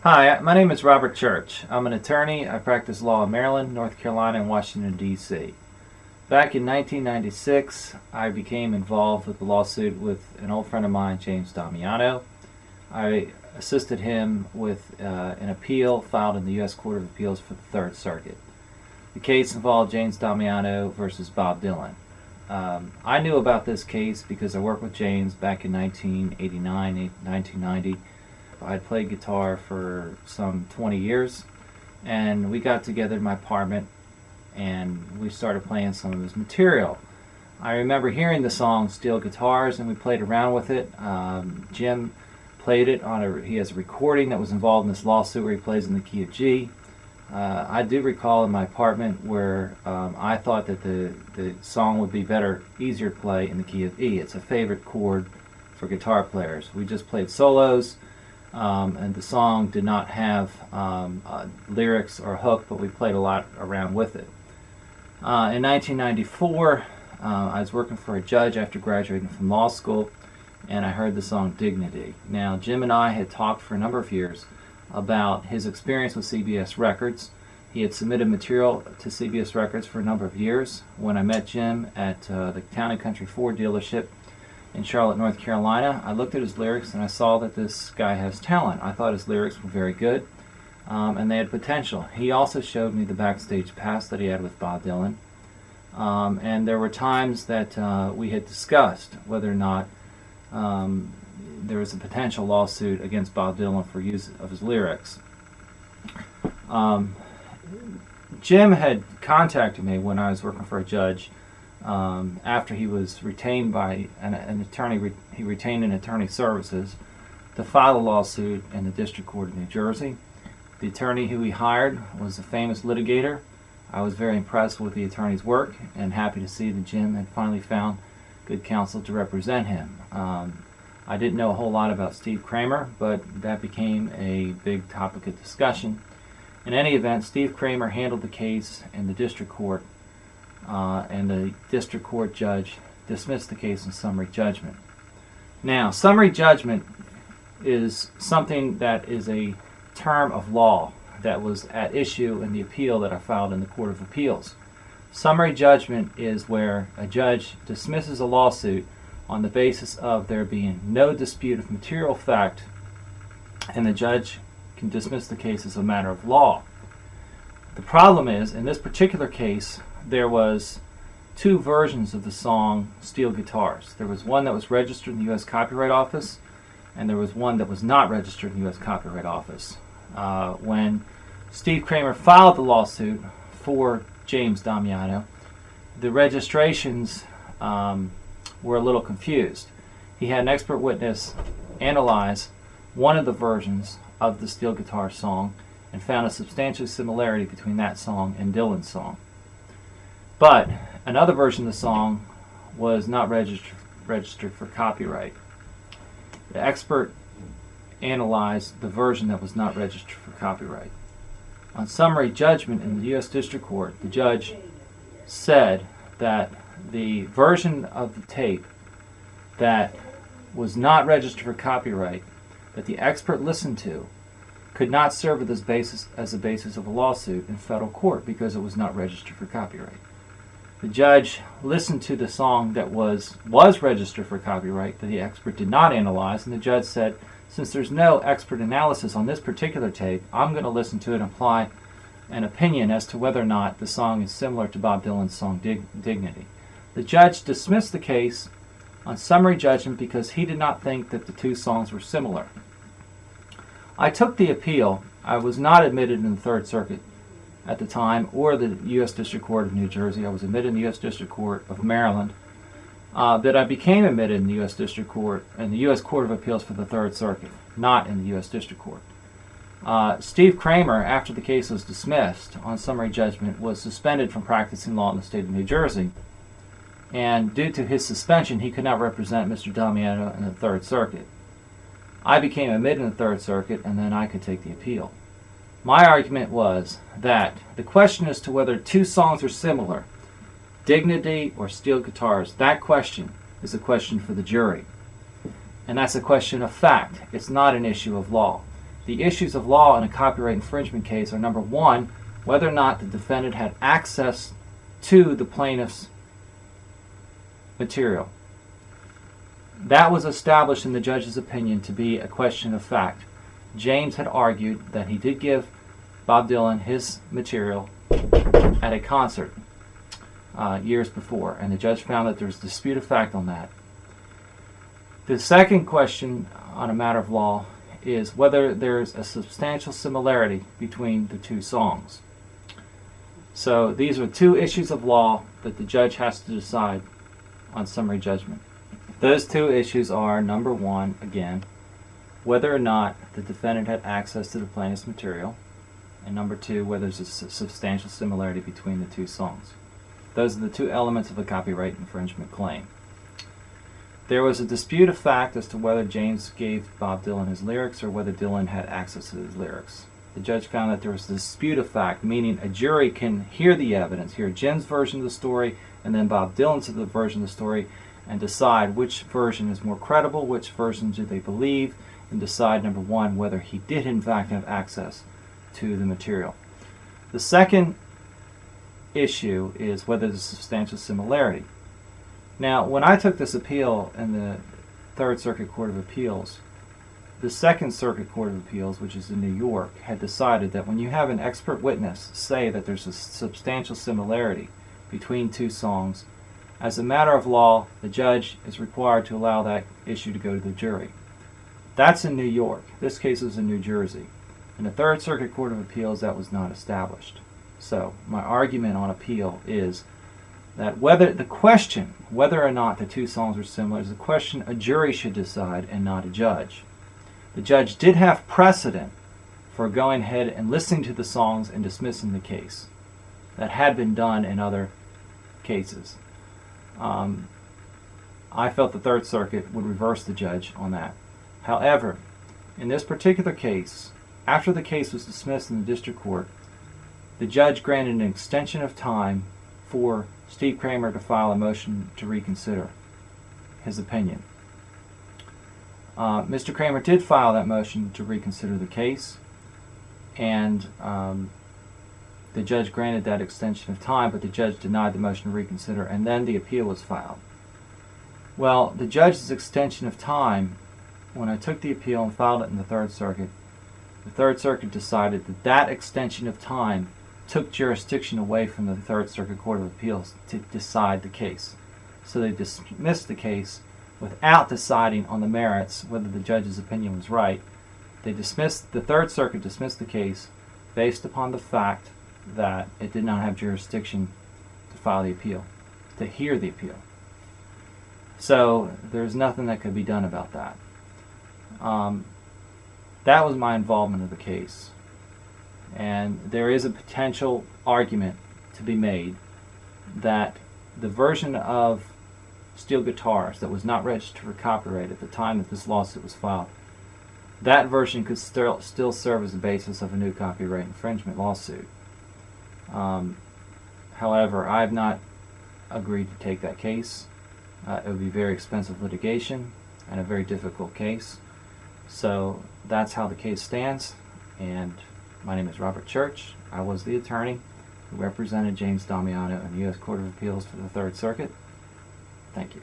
Hi, my name is Robert Church. I'm an attorney. I practice law in Maryland, North Carolina, and Washington, D.C. Back in 1996, I became involved with a lawsuit with an old friend of mine, James Damiano. I assisted him with an appeal filed in the U.S. Court of Appeals for the Third Circuit. The case involved James Damiano versus Bob Dylan. I knew about this case because I worked with James back in 1989, 1990. I'd played guitar for some 20 years, and we got together in my apartment and we started playing some of his material. I remember hearing the song Steel Guitars, and we played around with it. Jim played it he has a recording that was involved in this lawsuit where he plays in the key of G. I do recall in my apartment where I thought that the song would be easier to play in the key of E. It's a favorite chord for guitar players. We just played solos, and the song did not have lyrics or a hook, but we played a lot around with it. In 1994, I was working for a judge after graduating from law school, and I heard the song Dignity. Now, Jim and I had talked for a number of years about his experience with CBS Records. He had submitted material to CBS Records for a number of years. When I met Jim at the Town & Country Ford dealership in Charlotte, North Carolina, I looked at his lyrics and I saw that this guy has talent. I thought his lyrics were very good, and they had potential. He also showed me the backstage pass that he had with Bob Dylan, and there were times that we had discussed whether or not there was a potential lawsuit against Bob Dylan for use of his lyrics. Jim had contacted me when I was working for a judge after he was retained by an attorney. He retained an attorney services to file a lawsuit in the District Court of New Jersey. The attorney who he hired was a famous litigator. I was very impressed with the attorney's work and happy to see that Jim had finally found good counsel to represent him. I didn't know a whole lot about Steve Kramer, but that became a big topic of discussion. In any event, Steve Kramer handled the case in the district court, and the district court judge dismissed the case in summary judgment. Now, summary judgment is something that is a term of law that was at issue in the appeal that I filed in the Court of Appeals. Summary judgment is where a judge dismisses a lawsuit on the basis of there being no dispute of material fact, and the judge can dismiss the case as a matter of law. The problem is, in this particular case, there was two versions of the song Steel Guitars. There was one that was registered in the U.S. Copyright Office, and there was one that was not registered in the U.S. Copyright Office. When Steve Kramer filed the lawsuit for James Damiano, the registrations were a little confused. He had an expert witness analyze one of the versions of the Steel Guitar song and found a substantial similarity between that song and Dylan's song. But another version of the song was not registered for copyright. The expert analyzed the version that was not registered for copyright. On summary judgment in the U.S. District Court, the judge said that the version of the tape that was not registered for copyright that the expert listened to could not serve as a basis of a lawsuit in federal court because it was not registered for copyright. The judge listened to the song that was registered for copyright that the expert did not analyze, and the judge said, since there's no expert analysis on this particular tape, I'm going to listen to it and apply an opinion as to whether or not the song is similar to Bob Dylan's song Dignity. The judge dismissed the case on summary judgment because he did not think that the two songs were similar. I took the appeal. I was not admitted in the Third Circuit at the time or the U.S. District Court of New Jersey. I was admitted in the U.S. District Court of Maryland. That I became admitted in the U.S. District Court and the U.S. Court of Appeals for the Third Circuit, not in the U.S. District Court. Steve Kramer, after the case was dismissed on summary judgment, was suspended from practicing law in the state of New Jersey. And due to his suspension, he could not represent Mr. Damiano in the Third Circuit. I became admitted in the Third Circuit, and then I could take the appeal. My argument was that the question as to whether two songs are similar, Dignity or Steel Guitars, that question is a question for the jury. And that's a question of fact. It's not an issue of law. The issues of law in a copyright infringement case are, number one, whether or not the defendant had access to the plaintiff's material. That was established in the judge's opinion to be a question of fact. James had argued that he did give Bob Dylan his material at a concert years before, and the judge found that there was dispute of fact on that. The second question on a matter of law is whether there's a substantial similarity between the two songs. So these are two issues of law that the judge has to decide on summary judgment. Those two issues are, number one, again, whether or not the defendant had access to the plaintiff's material, and number two, whether there's a substantial similarity between the two songs. Those are the two elements of a copyright infringement claim. There was a dispute of fact as to whether James gave Bob Dylan his lyrics or whether Dylan had access to his lyrics. The judge found that there was a dispute of fact, meaning a jury can hear the evidence, hear Jim's version of the story and then Bob Dylan's version of the story, and decide which version is more credible, which version do they believe, and decide, number one, whether he did in fact have access to the material. The second issue is whether there's substantial similarity. Now, when I took this appeal in the Third Circuit Court of Appeals, the Second Circuit Court of Appeals, which is in New York, had decided that when you have an expert witness say that there's a substantial similarity between two songs, as a matter of law, the judge is required to allow that issue to go to the jury. That's in New York. This case was in New Jersey. In the Third Circuit Court of Appeals, that was not established. So my argument on appeal is that the question whether or not the two songs are similar is a question a jury should decide and not a judge. The judge did have precedent for going ahead and listening to the songs and dismissing the case. That had been done in other cases. I felt the Third Circuit would reverse the judge on that. However, in this particular case, after the case was dismissed in the district court, the judge granted an extension of time for Steve Kramer to file a motion to reconsider his opinion. Mr. Kramer did file that motion to reconsider the case, and the judge granted that extension of time, but the judge denied the motion to reconsider, and then the appeal was filed. Well, the judge's extension of time, when I took the appeal and filed it in the Third Circuit decided that that extension of time took jurisdiction away from the Third Circuit Court of Appeals to decide the case. So they dismissed the case without deciding on the merits whether the judge's opinion was right. The Third Circuit dismissed the case based upon the fact that it did not have jurisdiction to file the appeal, to hear the appeal. So there's nothing that could be done about that. That was my involvement of the case. And there is a potential argument to be made that the version of Steel Guitars that was not registered for copyright at the time that this lawsuit was filed, that version could still serve as the basis of a new copyright infringement lawsuit. However, I have not agreed to take that case. It would be very expensive litigation and a very difficult case. So that's how the case stands, and my name is Robert Church. I was the attorney who represented James Damiano in the U.S. Court of Appeals for the Third Circuit. Thank you.